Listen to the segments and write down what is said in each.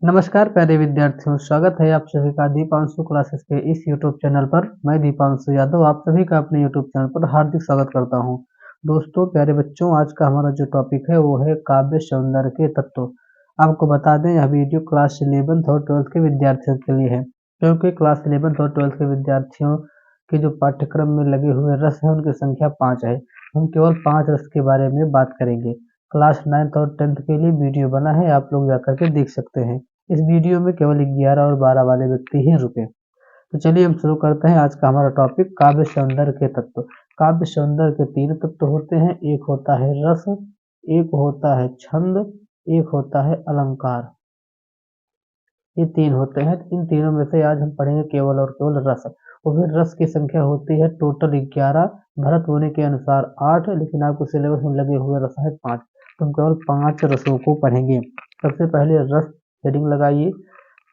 नमस्कार प्यारे विद्यार्थियों, स्वागत है आप सभी का दीपांशु क्लासेस के इस यूट्यूब चैनल पर। मैं दीपांशु यादव आप सभी का अपने यूट्यूब चैनल पर हार्दिक स्वागत करता हूं। दोस्तों प्यारे बच्चों, आज का हमारा जो टॉपिक है वो है काव्य सौंदर्य के तत्व। आपको बता दें यह वीडियो क्लास 11th और 12th के विद्यार्थियों के लिए है, क्योंकि क्लास 11th और 12th के विद्यार्थियों के जो पाठ्यक्रम में लगे हुए रस है उनकी संख्या 5 है। हम केवल 5 रस के बारे में बात करेंगे। क्लास 9th और 10th के लिए वीडियो बना है, आप लोग जाकर के देख सकते हैं। इस वीडियो में केवल 11 और 12 वाले व्यक्ति ही रुके। तो चलिए हम शुरू करते हैं आज का हमारा टॉपिक, काव्य सौंदर्य के तत्व। काव्य सौंदर्य के 3 तत्व होते हैं, एक होता है रस, एक होता है छंद, एक होता है अलंकार। ये 3 होते हैं। इन तीनों में से आज हम पढ़ेंगे केवल और केवल रस। और फिर रस की संख्या होती है टोटल 11, भरत मुनि के अनुसार 8, लेकिन आपको सिलेबस में लगे हुए रस है 5। तो हम केवल 5 रसों को पढ़ेंगे। सबसे पहले रस हेडिंग लगाइए।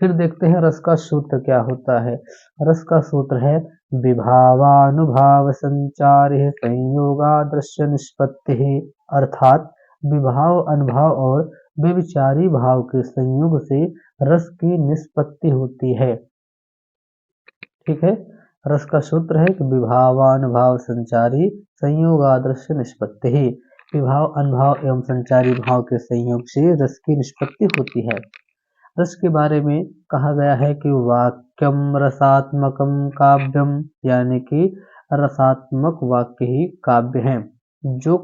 फिर देखते हैं रस का सूत्र क्या होता है। रस का सूत्र है विभावानुभाव संचार संयोगादृश्य निष्पत्ति, अर्थात विभाव, अनुभाव और व्यभिचारी भाव के संयोग से रस की निष्पत्ति होती है। ठीक है, रस का सूत्र है कि विभावानुभाव संचारी संयोगादृश्य निष्पत्ति। विभाव, अनुभाव एवं संचारी भाव के संयोग से रस की निष्पत्ति होती है। रस के बारे में कहा गया है कि वाक्यम रसात्मकम काव्यम, यानी कि रसात्मक वाक्य ही काव्य हैं। जो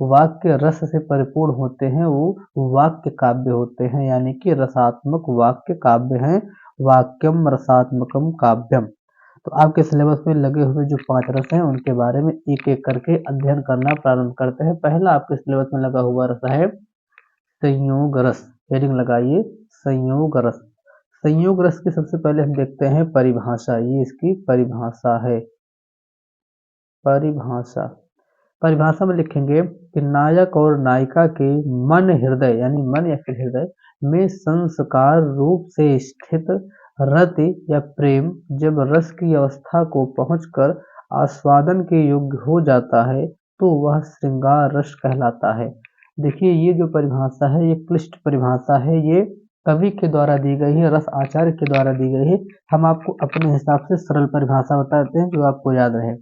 वाक्य रस से परिपूर्ण होते हैं वो वाक्य काव्य होते हैं, यानी कि रसात्मक वाक्य काव्य हैं। वाक्यम रसात्मकम काव्यम। तो आपके सिलेबस में लगे हुए जो 5 रस हैं उनके बारे में एक एक करके अध्ययन करना प्रारंभ करते हैं। पहला आपके सिलेबस में लगा हुआ रस है संयोग रस। हेडिंग लगाइए, संयोग रस। संयोग रस की सबसे पहले हम देखते हैं परिभाषा। ये इसकी परिभाषा है। परिभाषा, परिभाषा में लिखेंगे कि नायक और नायिका के मन हृदय, यानी मन या फिर हृदय में संस्कार रूप से स्थित रति या प्रेम जब रस की अवस्था को पहुंचकर आस्वादन के योग्य हो जाता है तो वह श्रृंगार रस कहलाता है। देखिए, ये जो परिभाषा है ये क्लिष्ट परिभाषा है। ये कवि के द्वारा दी गई है, रस आचार्य के द्वारा दी गई है। हम आपको अपने हिसाब से सरल परिभाषा बताते हैं जो आपको याद रहे।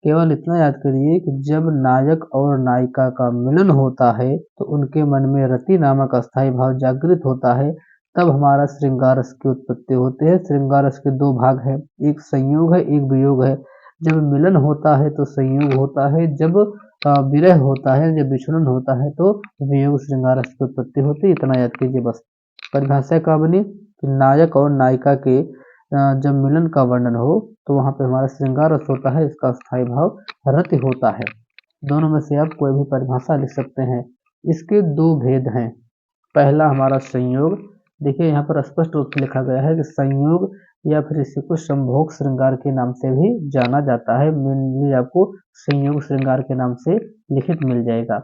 केवल इतना याद करिए कि जब नायक और नायिका का मिलन होता है तो उनके मन में रति नामक अस्थायी भाव जागृत होता है, तब हमारा श्रृंगार रस की उत्पत्ति होती है। श्रृंगार रस के 2 भाग हैं, एक संयोग है, एक वियोग है। जब मिलन होता है तो संयोग होता है, जब विरह होता है, जब विछुड़न होता है तो वियोग श्रृंगार रस की उत्पत्ति होती है। इतना याद कीजिए बस। परिभाषा क्या बनी कि नायक और नायिका के जब मिलन का वर्णन हो तो वहां पे हमारा श्रृंगार रस होता है, इसका स्थायी भाव रति होता है। दोनों में से आप कोई भी परिभाषा लिख सकते हैं। इसके 2 भेद हैं। पहला हमारा संयोग। देखिए यहाँ पर स्पष्ट रूप से लिखा गया है कि संयोग या फिर इसी को संभोग श्रृंगार के नाम से भी जाना जाता है। मेनली आपको संयोग श्रृंगार के नाम से लिखित मिल जाएगा।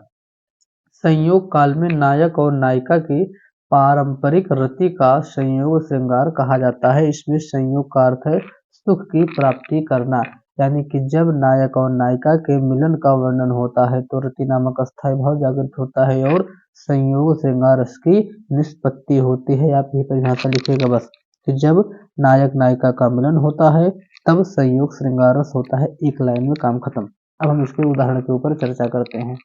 संयोग काल में नायक और नायिका की पारंपरिक रति का संयोग श्रृंगार कहा जाता है। इसमें संयोग का अर्थ है सुख की प्राप्ति करना, यानी कि जब नायक और नायिका के मिलन का वर्णन होता है तो रति नामक अस्थायी भाव जागृत होता है और संयोग श्रृंगार रस की निष्पत्ति होती है। आप ये परिभाषा लिखिएगा बस कि जब नायक नायिका का मिलन होता है तब संयोग श्रृंगार रस होता है। एक लाइन में काम खत्म। अब हम इसके उदाहरण के ऊपर चर्चा करते हैं।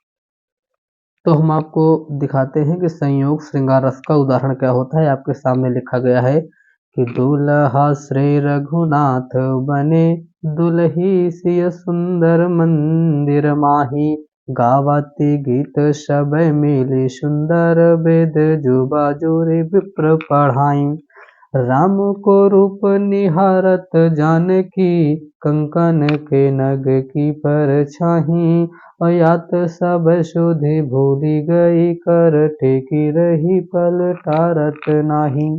तो हम आपको दिखाते हैं कि संयोग श्रृंगार रस का उदाहरण क्या होता है। आपके सामने लिखा गया है कि दुल्हा श्री रघुनाथ बने, दुल्ही सिय सुंदर मंदिर माही, गावती गीत सब मिले सुंदर, वेद जुबा जोरे विप्र पढ़ाई। राम को रूप निहारत जानकी, कंकन के नग की परछाही, अयात सब सुधि भूली गई, कर टेकी रही पलटारत नाही।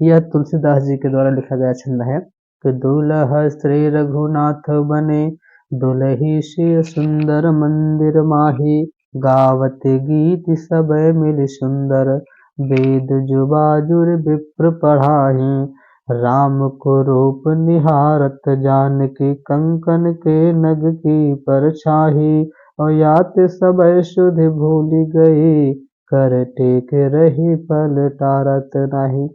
यह तुलसीदास जी के द्वारा लिखा गया छंद है कि दुल्हा श्री रघुनाथ बने, दुल्ही श्री सुंदर मंदिर माही, गावत गीत सब मिल सुंदर, वेद जुबाजुर विप्र पढ़ाही। राम को रूप निहारत जानकी, कंकन के नग की परछाही, और यात सब सुधि भूली गई, कर टेक रही पलटारत नहीं।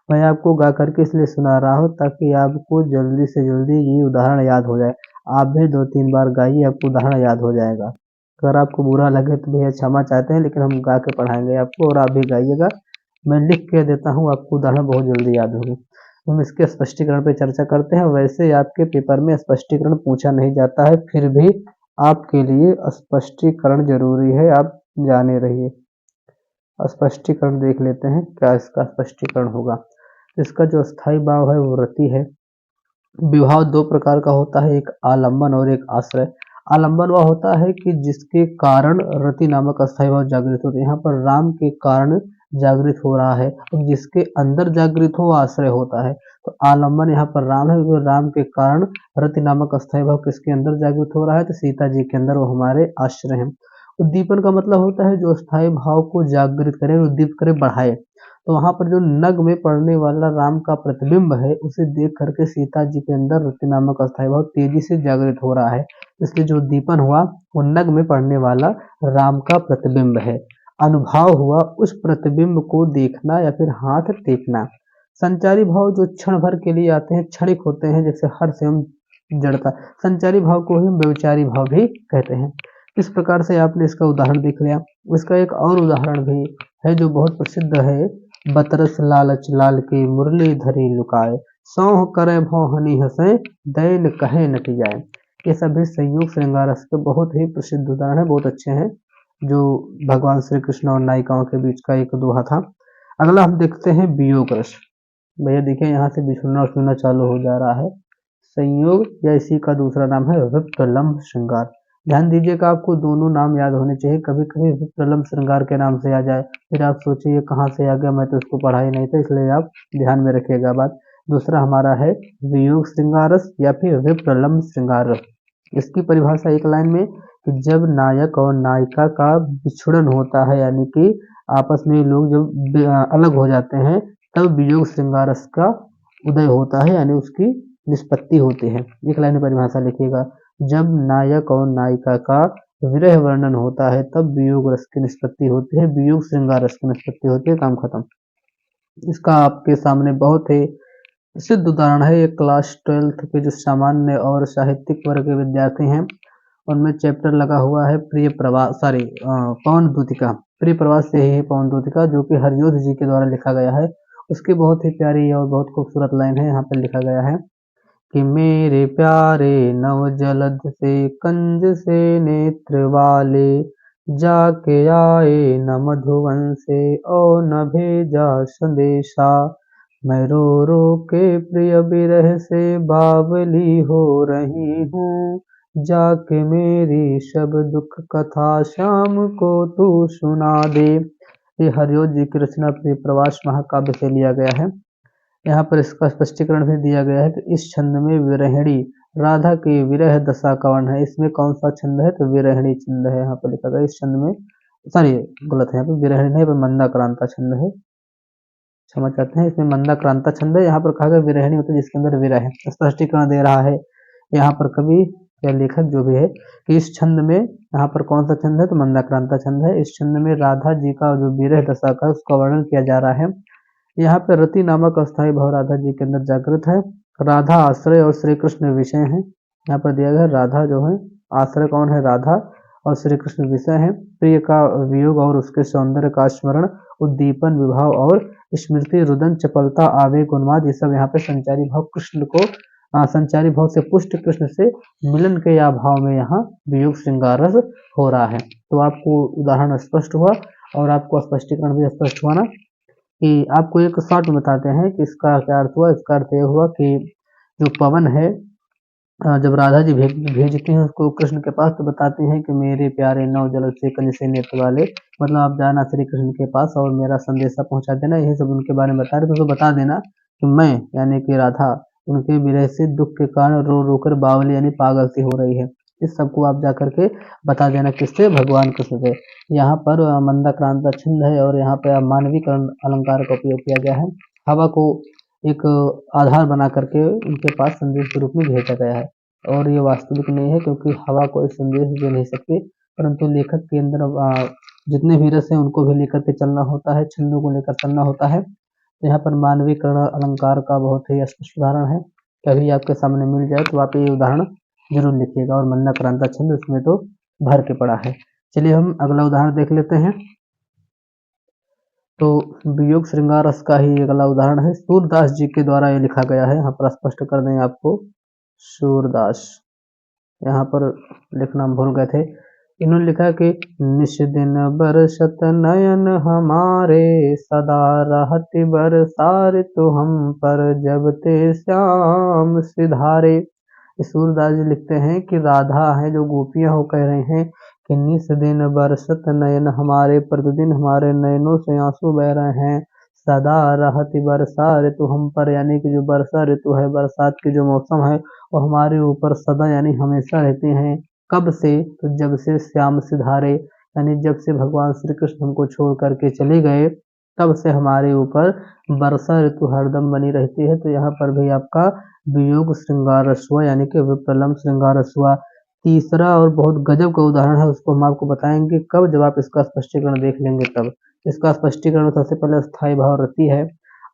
मैं आपको गा करके इसलिए सुना रहा हूँ ताकि आपको जल्दी से जल्दी ये उदाहरण याद हो जाए। आप भी 2-3 बार गाइए, आपको उदाहरण याद हो जाएगा। अगर आपको बुरा लगे तो भैया क्षमा चाहते हैं, लेकिन हम गा के पढ़ाएंगे आपको और आप भी गाइएगा। मैं लिख के देता हूँ, आपको उदाहरण बहुत जल्दी याद होगी। हम इसके स्पष्टीकरण पे चर्चा करते हैं। वैसे आपके पेपर में स्पष्टीकरण पूछा नहीं जाता है, फिर भी आपके लिए स्पष्टीकरण जरूरी है, आप जाने रहिए। स्पष्टीकरण देख लेते हैं क्या इसका स्पष्टीकरण होगा। इसका जो स्थायी भाव है वो रति है। विभाव दो प्रकार का होता है, एक आलंबन और एक आश्रय। आलंबन वह होता है कि जिसके कारण रति नामक अस्थायी भाव जागृत होते हैं। यहाँ पर राम के कारण जागृत हो रहा है, और जिसके अंदर जागृत हो वह आश्रय होता है। तो आलंबन यहाँ पर राम है, क्योंकि राम के कारण रति नामक अस्थायी भाव किसके अंदर जागृत हो रहा है, तो सीता जी के अंदर, वो हमारे आश्रय हैं। उद्दीपन का मतलब होता है जो स्थायी भाव को जागृत करे, उद्दीप करे, बढ़ाए। तो वहां पर जो नग में पड़ने वाला राम का प्रतिबिंब है, उसे देख करके सीता जी के अंदर रति नामक अस्थायी भाव तेजी से जागृत हो रहा है। इसलिए जो उद्दीपन हुआ वो नग में पड़ने वाला राम का प्रतिबिंब है। अनुभाव हुआ उस प्रतिबिंब को देखना या फिर हाथ टेकना। संचारी भाव जो क्षण भर के लिए आते हैं, क्षणिक होते हैं, जैसे हर्ष एवं जड़ता। संचारी भाव को ही हम व्यभिचारी भाव भी कहते हैं। इस प्रकार से आपने इसका उदाहरण देख लिया। इसका एक और उदाहरण भी है जो बहुत प्रसिद्ध है। बतरस लालच लाल की मुरली धरी लुकाए, सौह करे भौ हनि हंसे, दैन कहे नट जाए। ये सभी संयोग श्रृंगार रस के बहुत ही प्रसिद्ध उदाहरण है, बहुत अच्छे हैं, जो भगवान श्री कृष्ण और नायिकाओं के बीच का एक दोहा था। अगला हम देखते हैं वियोग रस। भैया देखिए यहाँ से बिछुड़ना और छूना चालू हो जा रहा है। संयोग या इसी का दूसरा नाम है विप्रलम्भ श्रृंगार। ध्यान दीजिएगा, आपको दोनों नाम याद होने चाहिए। कभी कभी विप्रलम्भ श्रृंगार के नाम से आ जाए, फिर आप सोचिए ये कहाँ से आ गया, मैं तो इसको पढ़ा ही नहीं था, इसलिए आप ध्यान में रखिएगा बात। दूसरा हमारा है वियोग श्रृंगार रस या फिर विप्रलम्भ श्रृंगार रस। इसकी परिभाषा एक लाइन में कि जब नायक और नायिका का विछुड़न होता है, यानी कि आपस में लोग जब अलग हो जाते हैं, तब वियोग श्रृंगार रस का उदय होता है, यानी उसकी निष्पत्ति होती है। एक लाइन में परिभाषा लिखिएगा, जब नायक और नायिका का विरह वर्णन होता है तब वियोग रस की निष्पत्ति होती है, वियोग श्रृंगार रस की निष्पत्ति होती है, काम खत्म। इसका आपके सामने बहुत ही प्रसिद्ध उदाहरण है। एक क्लास 12th के जो सामान्य और साहित्यिक वर्ग के विद्यार्थी हैं, उनमें चैप्टर लगा हुआ है प्रिय प्रवास, पवन दूतिका। प्रिय प्रवास से ही है पवन दूतिका, जो कि हरियोध जी के द्वारा लिखा गया है। उसकी बहुत ही प्यारी और बहुत खूबसूरत लाइन है, यहाँ पे लिखा गया है कि मेरे प्यारे नव जलद से कंज से नेत्र वाले, जाके आए न मधुवन से और न भेजा संदेशा। मैं रो रो के प्रिय विरह से बावली हो रही हूँ, जाके मेरी सब दुख कथा शाम को तू सुना दे। ये हरियोध जी की रचना प्रिय प्रवास महाकाव्य से लिया गया है। यहाँ पर इसका स्पष्टीकरण भी दिया गया है कि इस छंद में विरहिणी राधा की विरह दशा का वर्णन है। इसमें कौन सा छंद है, तो विरहिणी छंद है। यहाँ पर लिखा गया इस छंद में, सॉरी गलत है, यहाँ पर विरहिणी नहीं, पर मंदाक्रांता छंद है, क्षमा चाहते हैं। इसमें मंदाक्रांता छंद है। यहाँ पर कहा गया विरहिणी होता है जिसके अंदर विरह है। स्पष्टीकरण दे रहा है यहाँ पर कवि या लेखक जो भी है कि इस छंद में, यहाँ पर कौन सा छंद है, तो मंदाक्रांता छंद है। इस छंद में राधा जी का जो विरह दशा का उसका वर्णन किया जा रहा है। यहाँ पे रति नामक अस्थायी भाव राधा जी के अंदर जागृत है। राधा आश्रय और श्री कृष्ण विषय है। यहाँ पर दिया गया राधा जो है, आश्रय कौन है, राधा, और श्री कृष्ण विषय है। प्रिय का वियोग और उसके सौंदर्य का स्मरण, उद्दीपन, विभाव और स्मृति, रुदन, चपलता, आवेग, उन्माद, ये सब यहाँ पे संचारी भाव कृष्ण को संचारी भाव से पुष्ट कृष्ण से मिलन के या भाव में यहाँ वियोग श्रृंगार रस हो रहा है। तो आपको उदाहरण स्पष्ट हुआ और आपको स्पष्टीकरण भी स्पष्ट हुआ ना। कि आपको एक शॉर्ट में बताते हैं कि इसका क्या अर्थ हुआ। इसका अर्थ यह हुआ कि जो पवन है, जब राधा जी भेजती हैं उसको कृष्ण के पास, तो बताते हैं कि मेरे प्यारे नव जल से कनि से नेत्र वाले, मतलब आप जाना श्री कृष्ण के पास और मेरा संदेशा पहुंचा देना। यही सब उनके बारे में बता रहे, तो बता देना कि मैं यानी कि राधा उनके विरह से दुख के कारण रो रो कर बावली यानी पागल सी हो रही है। इस सबको आप जा करके बता देना, किससे, भगवान कृष्ण से। यहाँ पर मंदाक्रांता छंद है और यहाँ पर मानवीकरण अलंकार का उपयोग किया गया है। हवा को एक आधार बना करके उनके पास संदेश के रूप में भेजा गया है, और ये वास्तविक नहीं है क्योंकि हवा कोई संदेश दे नहीं सकती। परंतु लेखक के अंदर जितने भी रस हैं उनको भी लेकर के चलना होता है, छंदों को लेकर चलना होता है। यहाँ पर मानवीकरण अलंकार का बहुत ही स्पष्ट उदाहरण है। कभी आपके सामने मिल जाए तो आप ये उदाहरण जरूर लिखिएगा। और मन्ना क्रांता छंद उसमें तो भर के पड़ा है। चलिए हम अगला उदाहरण देख लेते हैं। तो वियोग श्रृंगार रस का ही अगला उदाहरण है। सूरदास जी के द्वारा ये लिखा गया है। यहाँ पर स्पष्ट कर दें आपको, सूरदास, यहाँ पर लिखना हम भूल गए थे। इन्होंने लिखा कि निश दिन बरसत नयन हमारे, सदा रहति बरसार तो हम पर, जब ते श्याम सिधारे। सूरदास जी लिखते हैं कि राधा है जो गोपियां हो कह रहे हैं कि निस दिन बरसत नयन हमारे, प्रतिदिन हमारे नयनों से आंसू बह रहे हैं। सदा रहति वर्षा ऋतु हम पर, यानी कि जो वर्षा ऋतु है, बरसात की जो मौसम है वो हमारे ऊपर सदा यानी हमेशा रहते हैं। कब से? तो जब से श्याम सिधारे, यानी जब से भगवान श्री कृष्ण हमको छोड़ करके चले गए तब से हमारे ऊपर वर्षा ऋतु हरदम बनी रहती है। तो यहाँ पर भी आपका वियोग श्रृंगार रस हुआ, यानी कि विप्रलम्ब श्रृंगार रस हुआ। तीसरा और बहुत गजब का उदाहरण है, उसको हम आपको बताएंगे कब, जब आप इसका स्पष्टीकरण देख लेंगे तब। इसका स्पष्टीकरण सबसे पहले स्थायी भाव रति है।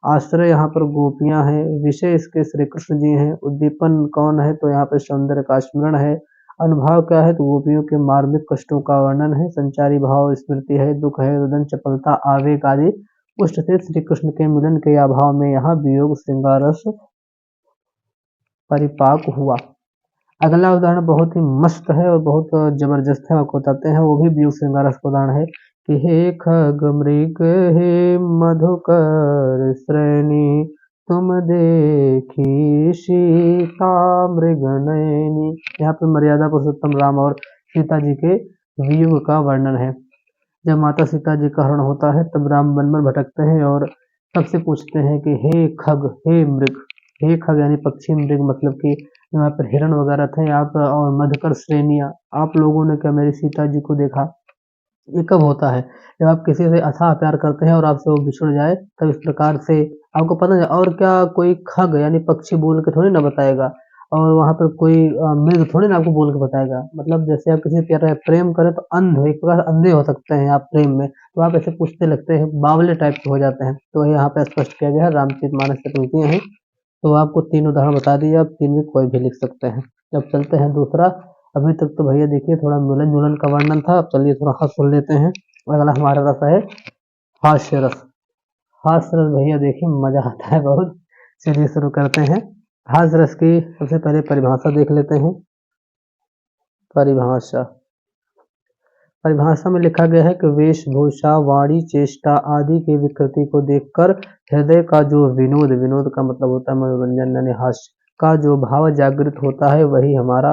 आश्रय यहाँ पर गोपियां हैं, विषय इसके श्री कृष्ण जी हैं। उद्दीपन कौन है? तो यहाँ पर सौंदर्य का स्मरण है। अनुभाव क्या है? तो गोपियों के मार्मिक कष्टों का वर्णन है। संचारी भाव स्मृति है, दुख है, रुदन, चपलता, आवेग आदि पुष्ट से श्री कृष्ण के मिलन के अभाव में यहाँ वियोग श्रृंगार रस परिपाक हुआ। अगला उदाहरण बहुत ही मस्त है और बहुत जबरदस्त है, आपको बताते हैं। वो भी वियोग श्रृंगार रस का उदाहरण है कि हे खग मृग हे मधुकर श्रेणी, तुम देखी सीता मृग नयनी। यहाँ पे मर्यादा पुरुषोत्तम राम और सीता जी के वियोग का वर्णन है। जब माता सीता जी का हरण होता है तब राम वन में भटकते हैं और सबसे पूछते हैं कि हे खग हे मृग। हे खग यानी पक्षी, मृग मतलब कि यहाँ पर हिरण वगैरह थे आप, और मधुकर श्रेणियां, आप लोगों ने क्या मेरी सीता जी को देखा? ये कब होता है? जब आप किसी से अथाह प्यार करते हैं और आपसे वो बिछुड़ जाए, तब इस प्रकार से आपको पता है। और क्या कोई खग यानी पक्षी बोल के थोड़ी ना बताएगा, और वहां पर कोई मृग थोड़ी ना आपको बोल के बताएगा। मतलब जैसे आप किसी से प्रेम करें तो अंध, एक प्रकार अंधे हो सकते हैं आप प्रेम में, तो आप ऐसे पूछते लगते हैं, बावले टाइप के हो जाते हैं। तो यहाँ पे स्पष्ट किया गया है, रामचरितमानस की पंक्तियां हैं। तो आपको तीन उदाहरण बता दिए, आप तीन में कोई भी लिख सकते हैं। अब चलते हैं दूसरा। अभी तक तो भैया देखिए थोड़ा मिलन जुलन का वर्णन था, अब चलिए थोड़ा हंस सुन लेते हैं। अगला हमारा रस है हास्य रस। हास्य रस भैया देखिए मजा आता है बहुत। चलिए शुरू करते हैं। हास्य रस की सबसे पहले परिभाषा देख लेते हैं। परिभाषा, परिभाषा में लिखा गया है कि वेशभूषा, वाणी, चेष्टा आदि की विकृति को देखकर हृदय का जो विनोद, विनोद का मतलब होता है मनोरंजन यानी हास्य, का जो भाव जागृत होता है वही हमारा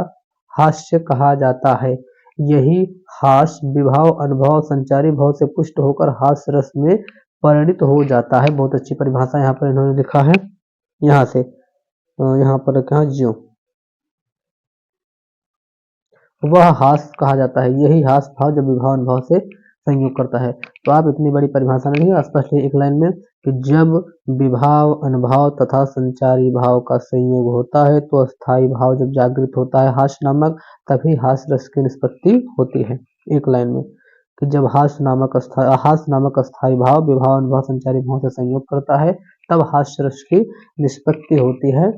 हास्य कहा जाता है। यही हास्य विभाव, अनुभव, संचारी भाव से पुष्ट होकर हास्य रस में परिणित हो जाता है। बहुत अच्छी परिभाषा यहाँ पर इन्होंने लिखा है। यहाँ से यहाँ पर लिखा ज्यों, वह हास कहा जाता है। यही हास भाव जब विभाव अनुभव से संयोग करता है। तो आप इतनी बड़ी परिभाषा नहीं, स्पष्ट एक लाइन में कि जब विभाव अनुभव तथा संचारी भाव का संयोग होता है तो अस्थाई भाव जब जागृत होता है हास्य नामक, तभी हास्य रस की निष्पत्ति होती है। एक लाइन में कि जब हास्य नामक अस्थाई भाव विभाव अनुभव संचारी भाव से संयोग करता है तब हास्य रस की निष्पत्ति होती है।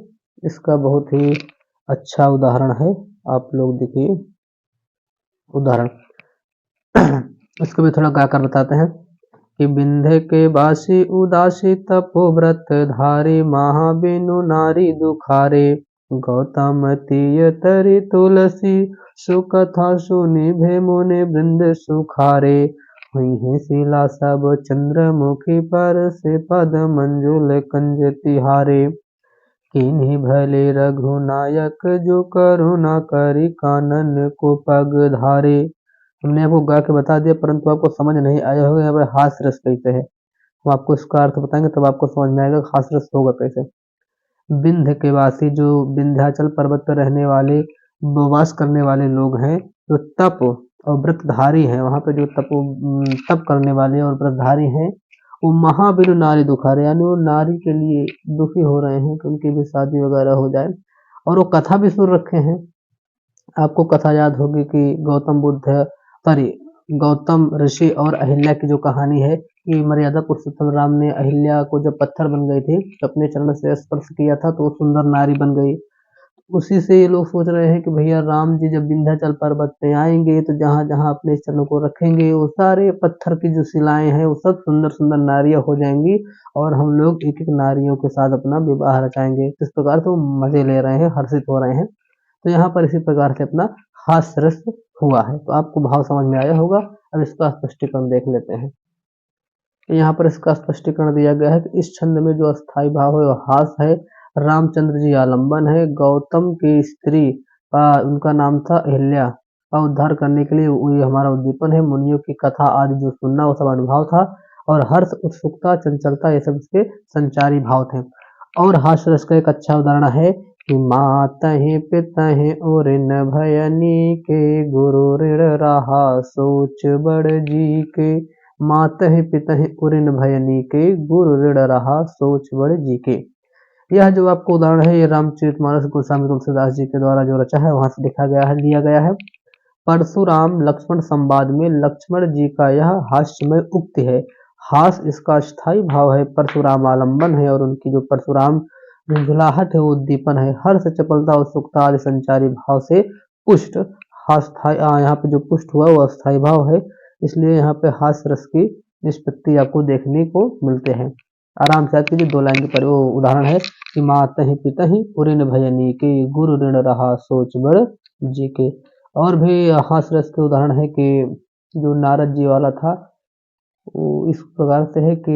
इसका बहुत ही अच्छा उदाहरण है, आप लोग देखिए उदाहरण। इसको भी थोड़ा गाकर बताते हैं कि बिंध्य के बासी उदासी तपोव्रत धारी, महाबिनु नारी दुखारे, गौतम तीय तरि तुलसी, सुकथा सुनि भे मुनि वृंद सुखारे, हुई है शिला सब चंद्रमुखी पर, से पद मंजुल कंज तिहारे, किन्हीं भले रघुनायक जो करुणा करी, कानन को पग धारे। हमने आपको गा के बता दिया परंतु आपको समझ नहीं आया होगा यहाँ पे हास्य रस कैसे है। हम आपको इसका अर्थ बताएंगे तब आपको समझ में आएगा हास्य रस होगा कैसे। विंध्य के वासी, जो विंध्याचल पर्वत पर रहने वाले, वास करने वाले लोग हैं, जो तप और व्रतधारी हैं, वहां पे जो तप करने वाले और व्रतधारी हैं, वो महाबिनु नारी दुखारे, यानी वो नारी के लिए दुखी हो रहे हैं कि उनकी भी शादी वगैरह हो जाए। और वो कथा भी सुन रखे हैं। आपको कथा याद होगी कि गौतम बुद्ध सॉरी गौतम ऋषि और अहिल्या की जो कहानी है कि मर्यादा पुरुषोत्तम राम ने अहिल्या को जब पत्थर बन गई थी तो अपने चरण से स्पर्श किया था तो वो सुंदर नारी बन गई। उसी से ये लोग सोच रहे हैं कि भैया राम जी जब विंध्याचल पर्वत पे आएंगे तो जहाँ जहाँ अपने चरणों को रखेंगे वो सारे पत्थर की जो शिलाएं हैं वो सब सुंदर सुंदर नारियां हो जाएंगी और हम लोग एक एक नारियों के साथ अपना विवाह रचाएंगे। तो इस प्रकार से वो मजे ले रहे हैं, हर्षित हो रहे हैं। तो यहाँ पर इसी प्रकार से अपना हास्य रस हुआ है। तो आपको भाव समझ में आया होगा। अब इसका स्पष्टीकरण देख लेते हैं। तो यहाँ पर इसका स्पष्टीकरण दिया गया है कि इस छंद में जो अस्थाई भाव है वो हास है। रामचंद्र जी आलम्बन है। गौतम की स्त्री का उनका नाम था अहिल्या का उद्धार करने के लिए ये हमारा उद्दीपन है। मुनियों की कथा आदि जो सुनना वो सब अनुभाव था और हर्ष उत्सुकता चंचलता ये सब इसके संचारी भाव थे। और हास्य रस का एक अच्छा उदाहरण है कि मातहि पितहि उरिन भयनी के गुरु ऋण रहा सोच बड़ जी के। मातहि पितहि उरिन भयनी के गुरु ऋण रहा सोच बड़ जी के। यह जो आपको उदाहरण है ये रामचरितमानस गोस्वामी तुलसीदास जी के द्वारा जो रचा है वहां से लिखा गया है, लिया गया है। परशुराम लक्ष्मण संवाद में लक्ष्मण जी का यह हास्यमय उक्ति है। हास इसका स्थायी भाव है। परशुराम आलम्बन है और उनकी जो परशुराम झुंझुलाहट है वो उद्दीपन है। हर्ष चपलता उत्सुकता आदि संचारी भाव से पुष्ट हास्थाई यहाँ पे जो पुष्ट हुआ वो अस्थायी भाव है। इसलिए यहाँ पे हास्य रस की निष्पत्ति आपको देखने को मिलते हैं। आराम से याद कीजिए, 2 लाइन के पर वो उदाहरण है कि मातहि पितहि उरिन भयनी के गुरु ऋण रहा सोच बड़ जी के। और भी हास रस के उदाहरण है कि जो नारद जी वाला था वो इस प्रकार से है कि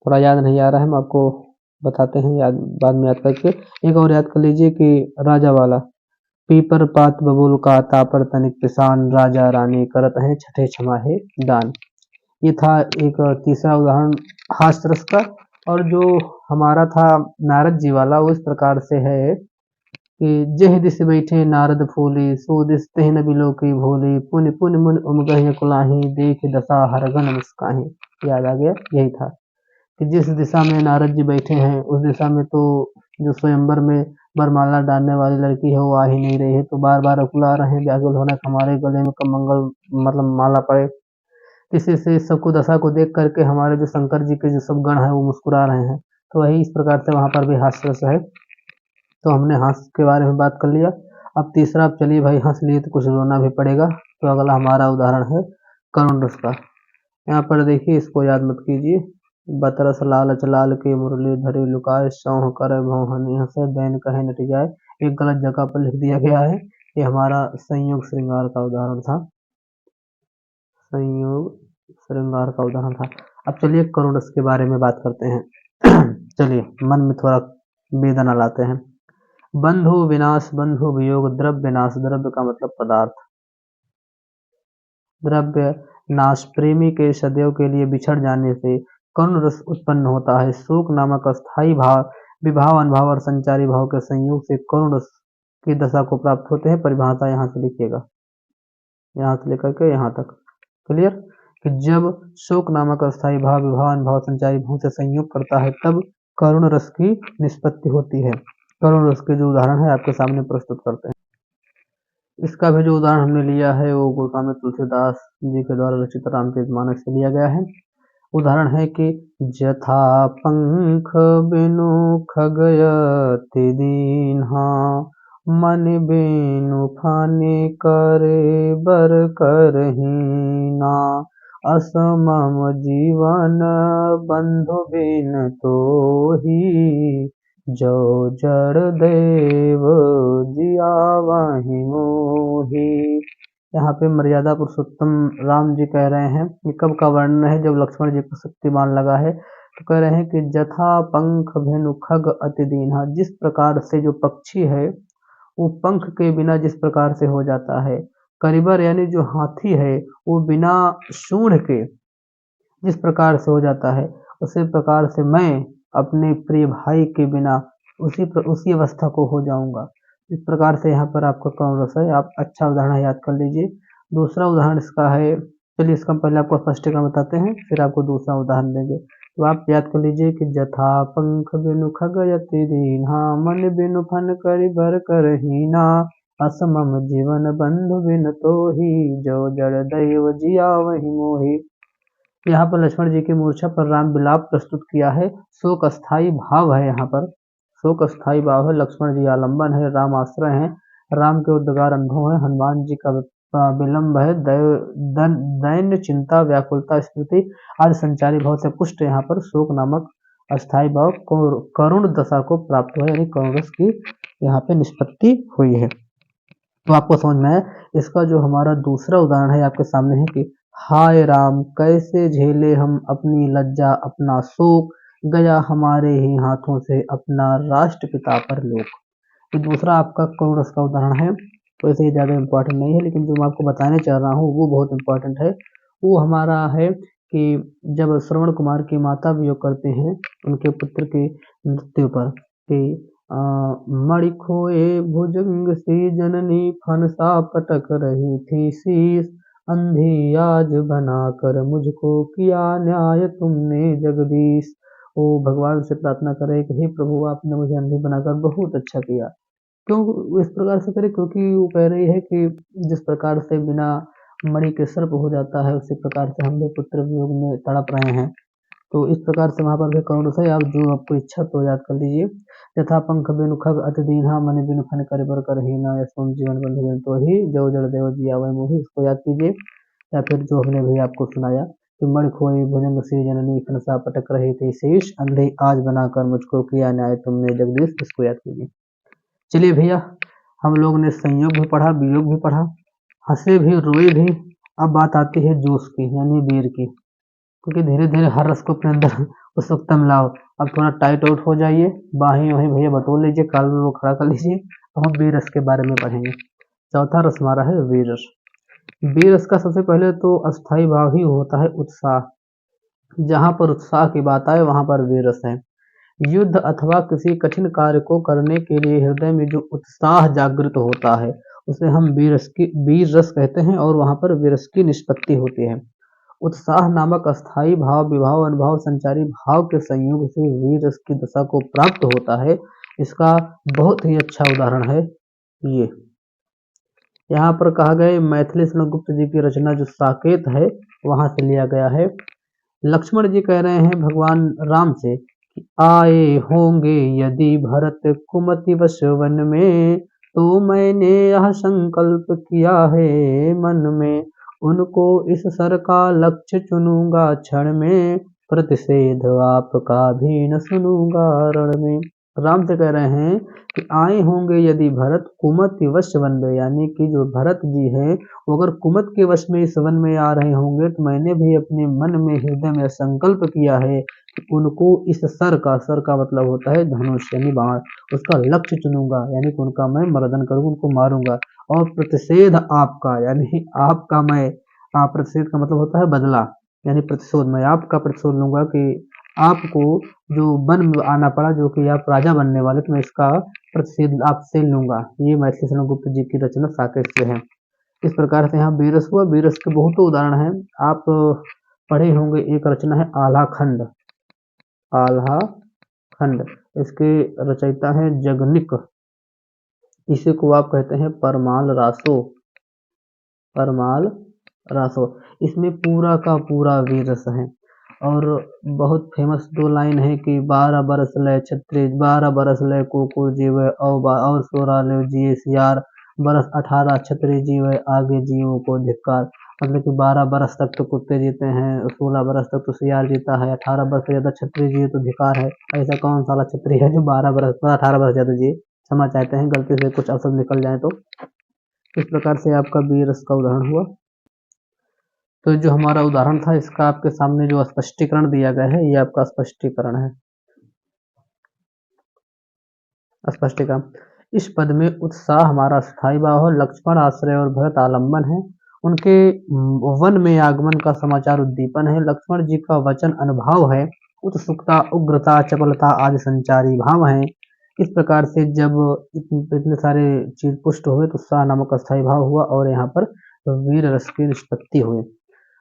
थोड़ा याद नहीं आ रहा है, हम आपको बताते हैं याद बाद में याद करके। एक और याद कर लीजिए कि राजा वाला पीपर पात बबूल का तापर तनिक किसान राजा रानी करत हैं छठे छमा है दान। ये था एक तीसरा उदाहरण हास रस का। और जो हमारा था नारद जी वाला वो इस प्रकार से है कि जेह दिस बैठे नारद फूली सो दिस तेह न बिलो की भोली पुन पुन मुन उमगह कुलाही देख दशा हरगन मुस्काही। याद आ गया, यही था कि जिस दिशा में नारद जी बैठे हैं उस दिशा में तो जो स्वयंवर में वरमाला डालने वाली लड़की है वो आ ही नहीं रही है। तो बार बार अकुला रहे हैं व्याकुल होना हमारे गले में कमंगल मतलब माला पड़े। किसी से सबको दशा को देख करके हमारे जो शंकर जी के जो सब गण है वो मुस्कुरा रहे हैं। तो वही इस प्रकार से वहां पर भी हास्य रस है। तो हमने हंस के बारे में बात कर लिया। अब तीसरा, अब चलिए भाई हंस लिए तो कुछ रोना भी पड़ेगा। तो अगला हमारा उदाहरण है करुण रस का। यहाँ पर देखिए, इसको याद मत कीजिए। बतरस लालच लाल के मुरली धरे लुकाए सौह कर भौहनी हंसे दैन कहे नट जाए। एक गलत जगह पर लिख दिया गया है। ये हमारा संयोग श्रृंगार का उदाहरण था। संयोग श्रृंगार का उदाहरण था। अब चलिए करुण रस के बारे में बात करते हैं। चलिए मन में थोड़ा वेदना लाते हैं। बंधु विनाश बंधु वियोग द्रव्य नाश। द्रव्य का मतलब पदार्थ। द्रव्य नाश प्रेमी के सदैव के लिए बिछड़ जाने से करुण रस उत्पन्न होता है। शोक नामक अस्थायी भाव विभाव अनुभव और संचारी भाव के संयोग से करुण रस की दशा को प्राप्त होते हैं। परिभाषा यहाँ से लिखिएगा, यहाँ से लेकर के यहाँ तक। क्लियर कि जब शोक नामक अस्थायी भाव विभाव अनुभव संचारी भाव से संयोग करता है तब करुण रस की निष्पत्ति होती है। करुण रस के जो उदाहरण है आपके सामने प्रस्तुत करते हैं। इसका भी जो उदाहरण हमने लिया है वो गोस्वामी तुलसीदास जी के द्वारा रचित रामचरितमानस से लिया गया है। उदाहरण है कि जथा पंख बिनु खगयति दीन्हा मन बिनु फाने करे बर करहीना। असमम जीवन बंधु बिन तोही जो जड़ देव जियावाहि मोही। यहाँ पे मर्यादा पुरुषोत्तम राम जी कह रहे हैं कि कब का वर्णन है, जब लक्ष्मण जी को शक्तिमान लगा है। तो कह रहे हैं कि जथा पंख भेनु खग अति दीन्हा। जिस प्रकार से जो पक्षी है वो पंख के बिना जिस प्रकार से हो जाता है, करिबर यानी जो हाथी है वो बिना सूंड के जिस प्रकार से हो जाता है, उसी प्रकार से मैं अपने प्रिय भाई के बिना उसी अवस्था को हो जाऊंगा। इस प्रकार से यहाँ पर आपका कौन रस है, आप अच्छा उदाहरण याद कर लीजिए। दूसरा उदाहरण इसका है, चलिए इसका पहले आपको स्पष्टीकरण बताते हैं फिर आपको दूसरा उदाहरण देंगे। तो आप याद कर लीजिए कि जथा पंख बिनु खगयति दीन्हा मन बिनु फन करि बर करहीना। असमम जीवन बंधु बिन तो ही, जो जड़ दैव जिया वही मोहि। यहाँ पर लक्ष्मण जी की मूर्छा पर राम विलाप प्रस्तुत किया है। शोक अस्थाई भाव है, यहाँ पर शोक अस्थाई भाव है। लक्ष्मण जी आलंबन है, राम आश्रय है, राम के उद्गार अनुभव है, हनुमान जी का विलंब है, दैन्य चिंता व्याकुलता स्मृति आदि संचारी भाव से पुष्ट यहाँ पर शोक नामक अस्थाई भाव करुण दशा को प्राप्त हुआ, यानी करुण रस की यहाँ पे निष्पत्ति हुई है। तो आपको समझ में आया। इसका जो हमारा दूसरा उदाहरण है आपके सामने है कि हाय राम कैसे झेले हम अपनी लज्जा अपना शोक, गया हमारे ही हाथों से अपना राष्ट्रपिता पर लोक। ये दूसरा आपका करुण रस का उदाहरण है, तो इसे ज़्यादा इम्पोर्टेंट नहीं है, लेकिन जो मैं आपको बताने चाह रहा हूँ वो बहुत इम्पोर्टेंट है। वो हमारा है कि जब श्रवण कुमार की माता वियोग करते हैं उनके पुत्र की मृत्यु पर कि मणि खोए भुजंग से जननी फनसा पटक रही थी शीस, अंधी आज बनाकर मुझको किया न्याय तुमने जगदीश। वो भगवान से प्रार्थना करे कि हे प्रभु आपने मुझे अंधी बनाकर बहुत अच्छा किया। क्यों वो इस प्रकार से करे? क्योंकि वो कह रही है कि जिस प्रकार से बिना मणि के सर्प हो जाता है उसी प्रकार से हम भी पुत्र वियोग में तड़प रहे हैं। तो इस प्रकार से वहाँ पर भी करुण रस है। आप जो आपको इच्छा तो याद कर लीजिए। यथा पंख बिनु खग अति दीन्हा, मन बिनु फन करे बर करहीना, यशवंत जीवन बंधु बिनु तोहि, जो जड़ देव जिया वै मोहि। इसको याद कीजिए। या फिर जो हमने भी आपको सुनाया कि मणि खोई भुजंग से जननी फनसा पटक रही थी शीश, अंधे आज बनाकर मुझको किया न्याय तुमने जगदीश। इसको याद कीजिए। चलिए भैया, हम लोग ने संयोग भी पढ़ा, वियोग भी पढ़ा, हंसे भी, रोए भी। अब बात आती है जोश की, यानी वीर की। क्योंकि धीरे धीरे हर रस को अपने अंदर उत्सुकता में लाओ। अब थोड़ा टाइट आउट हो जाइए, बाहें वहीं भैया बटोर लीजिए, काल में वो खड़ा कर लीजिए। अब हम वीर रस के बारे में पढ़ेंगे। चौथा रस हमारा है वीर रस। वीर रस का सबसे पहले तो अस्थाई भाव ही होता है उत्साह। जहाँ पर उत्साह की बात आए वहां पर वीर रस है। युद्ध अथवा किसी कठिन कार्य को करने के लिए हृदय में जो उत्साह जागृत होता है उसे हम वीर रस कहते हैं, और वहां पर वीर रस की निष्पत्ति होती है। उत्साह नामक अस्थाई भाव विभाव अनुभव संचारी भाव के संयोग से वीर रस की दशा को प्राप्त होता है। इसका बहुत ही अच्छा उदाहरण है ये। यहाँ पर कहा गया मैथिली गुप्त जी की रचना जो साकेत है वहां से लिया गया है। लक्ष्मण जी कह रहे हैं भगवान राम से कि आए होंगे यदि भरत कुमति वश वन में, तो मैंने यह संकल्प किया है मन में, उनको इस सर का लक्ष्य चुनूंगा क्षण में, प्रतिषेध आपका भी न सुनूंगा रण में। राम से कह रहे हैं कि आए होंगे यदि भरत कुमति वश वन में, यानी कि जो भरत जी हैं वो अगर कुमत के वश में इस वन में आ रहे होंगे तो मैंने भी अपने मन में हृदय में संकल्प किया है कि उनको इस सर का मतलब होता है धनुष यानी बाण, उसका लक्ष्य चुनूंगा, यानी कि उनका मैं मर्दन करूंगा, उनको मारूंगा। और प्रतिषेध आपका, यानी आपका मैं, प्रतिषेध का मतलब होता है बदला, यानी प्रतिशोध। मैं आपका प्रतिशोध लूंगा कि आपको जो वन में आना पड़ा, जो कि आप राजा बनने वाले, तो मैं इसका प्रतिषेध आपसे लूंगा। ये मैथिली गुप्त जी की रचना साकेत से है। इस प्रकार से यहाँ बीरस हुआ। बीरस के बहुत उदाहरण हैं, आप पढ़े होंगे। एक रचना है आल्हा खंड। आल्हा खंड, इसके रचयिता है जगनिक। इसी को आप कहते हैं परमाल रासो। परमाल रासो, इसमें पूरा का पूरा वीर रस है। और बहुत फेमस दो लाइन है कि 12 बरस लय छत्री, 12 बरस लय कुकुर जीवे और 16 ले जिए सियार, बरस 18 छत्री जीवे आगे जीवों को धिक्कार। मतलब कि 12 बरस तक तो कुत्ते जीते हैं, 16 बरस तक तो सियार जीता है, 18 बरस से ज्यादा छत्री जिए तो धिक्कार है। ऐसा कौन साला छत्री है जो 12 बरस 18 बरस ज्यादा जिए। क्षमा चाहते हैं, गलती से कुछ अवसर निकल जाए तो। इस प्रकार से आपका वीर रस का उदाहरण हुआ। तो जो हमारा उदाहरण था इसका आपके सामने जो स्पष्टीकरण दिया गया है, ये आपका स्पष्टीकरण है। स्पष्टीकरण, इस पद में उत्साह हमारा स्थायी भाव है, लक्ष्मण आश्रय और भरत आलंबन है, उनके वन में आगमन का समाचार उद्दीपन है, लक्ष्मण जी का वचन अनुभाव है, उत्सुकता उग्रता चपलता आदि संचारी भाव है। इस प्रकार से जब इतने सारे चीज पुष्ट हुए तो उत्साह नामक अस्थायी भाव हुआ और यहाँ पर वीर रस की निष्पत्ति हुई।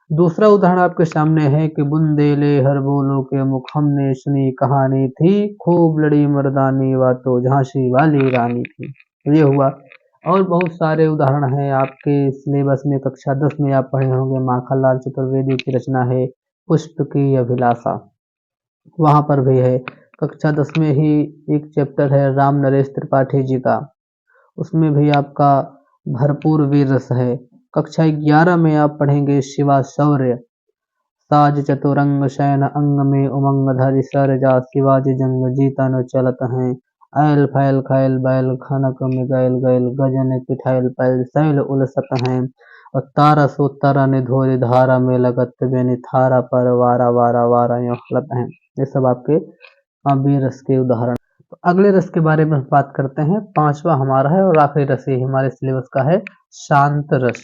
दूसरा उदाहरण आपके सामने है कि बुंदेले हर बोलो के मुख हमने सुनी कहानी थी, खूब लड़ी मर्दानी वा तो झांसी वाली रानी थी। ये हुआ। और बहुत सारे उदाहरण हैं आपके सिलेबस में। कक्षा 10 में आप पढ़े होंगे, माखनलाल चतुर्वेदी की रचना है पुष्प की अभिलाषा, वहाँ पर भी है। कक्षा 10 में ही एक चैप्टर है राम नरेश त्रिपाठी जी का, उसमें भी आपका भरपूर वीर रस है। कक्षा 11 में आप पढ़ेंगे शिवा शौर्य, साज चतुरंग शयन अंग में उमंग धरि सर जा शिवाजी जंग जीता न चलत हैं। ऐल फैल खैल बैल खनक में गैल गैल गजन पिठैल पैल सैल उलसत हैं। और तारा सो तारा ने धोरी धारा में लगत बेनि थारा पर वारा वारा वारा यूं हलत हैं। ये सब आपके वीर रस के उदाहरण। तो अगले रस के बारे में हम बात करते हैं। पांचवा हमारा है और आखिरी रस ये हमारे सिलेबस का है, शांत रस।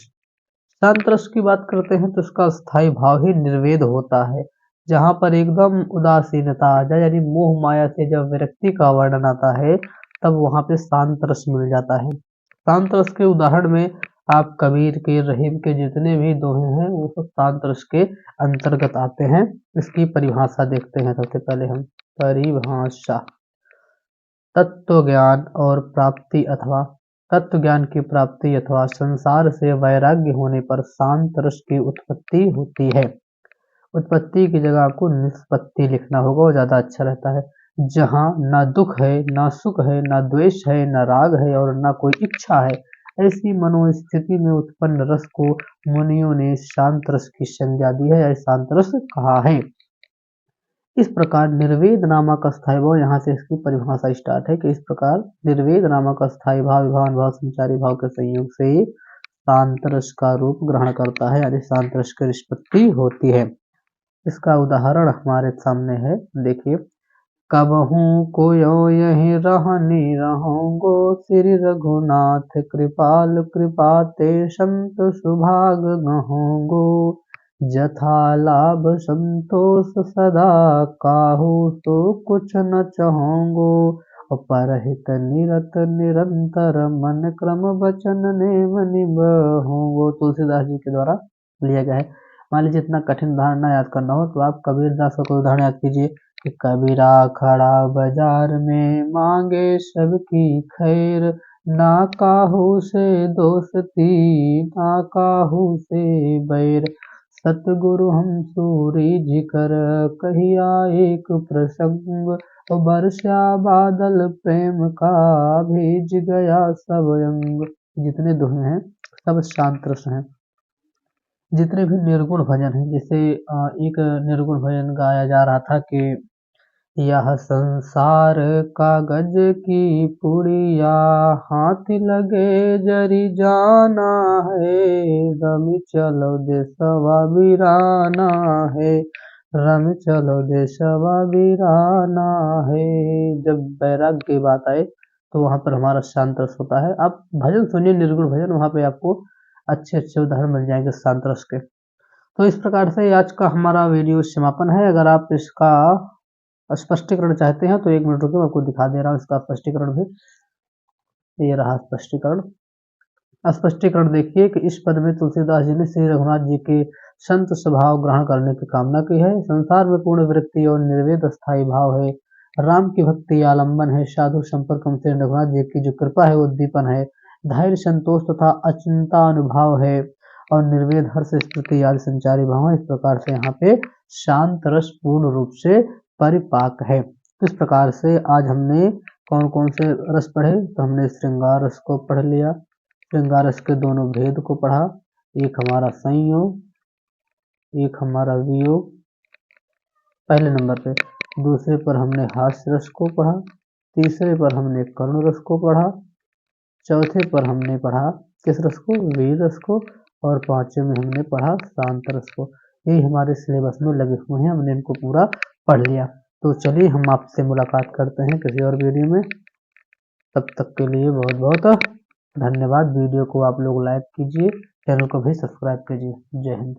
शांत रस की बात करते हैं तो इसका स्थायी भाव ही निर्वेद होता है, जहाँ पर एकदम उदासीनता आ जाए, यानी मोह माया से जब विरक्ति का वर्णन आता है तब वहां पे शांत रस मिल जाता है। शांत रस के उदाहरण में आप कबीर के, रहीम के जितने भी दोहे हैं वो सब शांत रस के अंतर्गत आते हैं। इसकी परिभाषा देखते हैं सबसे पहले हम। परिभाषा, तत्व ज्ञान और प्राप्ति अथवा तत्व ज्ञान की प्राप्ति अथवा संसार से वैराग्य होने पर शांत रस की उत्पत्ति होती है। उत्पत्ति की जगह आपको निष्पत्ति लिखना होगा, वो ज्यादा अच्छा रहता है। जहाँ ना दुख है, ना सुख है, ना द्वेष है, ना राग है और ना कोई इच्छा है, ऐसी मनोस्थिति में उत्पन्न रस को मुनियों ने शांत रस की संज्ञा दी है या शांत रस कहा है। इस प्रकार निर्वेद नामक अस्थायी भाव, यहाँ से इसकी परिभाषा स्टार्ट है कि इस प्रकार निर्वेद नामक अस्थायी भाव विभावन भाव संचारी भाव के संयोग से शांत रस का रूप ग्रहण करता है, यानी शांत रस की निष्पत्ति होती है। इसका उदाहरण हमारे सामने है, देखिए। कबहू को यो यही रहनी रहोगो, श्री रघुनाथ कृपाल कृपा ते संत सुभाग गहोगो। जथा लाभ संतोष सदा, काहू तो कुछ न चाहोगो। परहित निरत निरंतर, मन क्रम वचन नेम निबहोगो। तुलसीदास जी के द्वारा लिया गया है। मान लीजिए इतना कठिन उदाहरण ना याद करना हो तो आप कबीरदास का कोई उदाहरण याद कीजिए कि कबीरा खड़ा बाजार में, मांगे सबकी खैर। ना काहू से दोस्ती, ना काहू से बैर। सतगुरु हम सूरी जिकर, कहिया एक प्रसंग। बरसा बादल प्रेम का, भीज गया सब अंग। जितने दोहे हैं सब शांत रस हैं। जितने भी निर्गुण भजन हैं, जैसे एक निर्गुण भजन गाया जा रहा था कि यह संसार कागज की पुड़िया, हाथ लगे जरी जाना है। रमी चलो देशवा वीराना है, रमी चलो देशवा वीराना है। जब वैराग्य की बात आए तो वहां पर हमारा शांत रस होता है। आप भजन सुनिए निर्गुण भजन, वहां पे आपको अच्छे अच्छे उदाहरण मिल जाएंगे शांत रस के। तो इस प्रकार से आज का हमारा वीडियो समापन है। अगर आप इसका स्पष्टीकरण चाहते हैं तो 1 मिनट रुकिए, मैं आपको दिखा दे रहा हूँ इसका स्पष्टीकरण भी। ये रहा स्पष्टीकरण। स्पष्टीकरण देखिए कि इस पद में तुलसीदास जी ने श्री रघुनाथ जी के संत स्वभाव ग्रहण करने की कामना की है। संसार में पूर्ण विरक्ति और निर्वेद स्थायी भाव है। राम की भक्ति आलम्बन है। साधु संपर्क श्री रघुनाथ जी की जो कृपा है वो उद्दीपन है। धैर्य संतोष तथा अचिंता अनुभव है और निर्वेद हर्ष स्मृति आदि संचारी भाव है। इस प्रकार से यहाँ पे शांत रस पूर्ण रूप से परिपाक है। इस प्रकार से आज हमने कौन कौन से रस पढ़े, तो हमने श्रृंगार रस को पढ़ लिया, श्रृंगार रस के दोनों भेद को पढ़ा। एक हमारा संयोग, एक हमारा वियोग पहले नंबर पे। दूसरे पर हमने हास्य रस को पढ़ा। तीसरे पर हमने करुण रस को पढ़ा। चौथे पर हमने पढ़ा किस रस को, वीर रस को। और पांचवें में हमने पढ़ा शांत रस को। यही हमारे सिलेबस में लगे हुए हैं, हमने इनको पूरा पढ़ लिया। तो चलिए हम आपसे मुलाकात करते हैं किसी और वीडियो में। तब तक के लिए बहुत बहुत धन्यवाद। वीडियो को आप लोग लाइक कीजिए, चैनल को भी सब्सक्राइब कीजिए। जय हिंद।